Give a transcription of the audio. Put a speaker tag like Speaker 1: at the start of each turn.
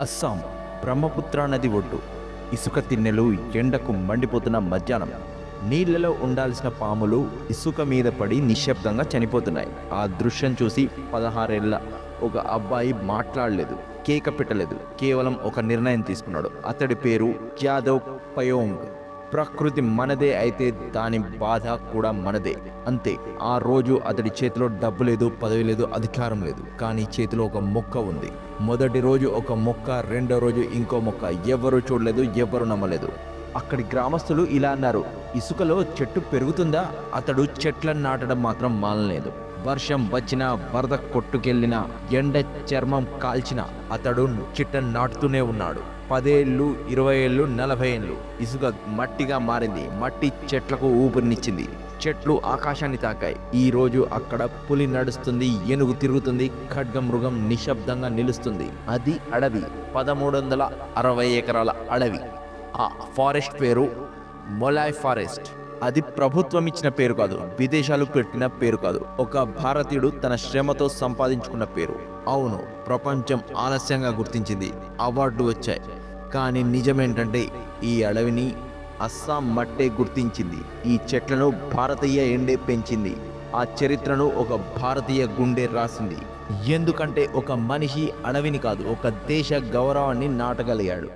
Speaker 1: అస్సాం బ్రహ్మపుత్ర నది ఒడ్డు. ఇసుక తిన్నెలు, ఎండకు మండిపోతున్న మధ్యాహ్నం. నీళ్లలో ఉండాల్సిన పాములు ఇసుక మీద పడి నిశ్శబ్దంగా చనిపోతున్నాయి. ఆ దృశ్యం చూసి 16 ఏళ్ల ఒక అబ్బాయి మాట్లాడలేదు, కేక పెట్టలేదు. కేవలం ఒక నిర్ణయం తీసుకున్నాడు. అతడి పేరు జాదవ్ పయోంగ్. ప్రకృతి మనదే అయితే దాని బాధ కూడా మనదే. అంతే. ఆ రోజు అతడి చేతిలో డబ్బు లేదు, పదవి లేదు, అధికారం లేదు. కానీ చేతిలో ఒక మొక్క ఉంది. మొదటి రోజు ఒక మొక్క, రెండో రోజు ఇంకో మొక్క. ఎవరు చూడలేదు, ఎవరు నమ్మలేదు. అక్కడి గ్రామస్తులు ఇలా అన్నారు: ఇసుకలో చెట్టు పెరుగుతుందా? అతడు చెట్లను నాటడం మాత్రం మానలేదు. వర్షం వచ్చినా, వరద కొట్టుకెళ్ళినా, ఎండ చర్మం కాల్చినా అతడు చెట్టును నాటుతూనే ఉన్నాడు. 10 ఏళ్ళు, 20 ఏళ్ళు, 40 ఏళ్ళు. ఇసుక మట్టిగా మారింది. మట్టి చెట్లకు ఊపిరినిచ్చింది. చెట్లు ఆకాశాన్ని తాకాయి. ఈ రోజు అక్కడ పులి నడుస్తుంది, ఏనుగు తిరుగుతుంది, ఖడ్గమృగం నిశ్శబ్దంగా నిలుస్తుంది. అది అడవి. 1360 ఎకరాల అడవి. ఆ ఫారెస్ట్ పేరు మొలాయ్ ఫారెస్ట్. అది ప్రభుత్వం ఇచ్చిన పేరు కాదు, విదేశాలు పెట్టిన పేరు కాదు. ఒక భారతీయుడు తన శ్రమతో సంపాదించుకున్న పేరు. అవును, ప్రపంచం ఆలస్యంగా గుర్తించింది, అవార్డు వచ్చాయి. కానీ నిజమేంటంటే ఈ అడవిని అస్సాం మట్టే గుర్తించింది. ఈ చెట్లను భారతీయ ఎండే పెంచింది. ఆ చరిత్రను ఒక భారతీయ గుండె రాసింది. ఎందుకంటే ఒక మనిషి అడవిని కాదు, ఒక దేశ గౌరవాన్ని నాటగలిగాడు.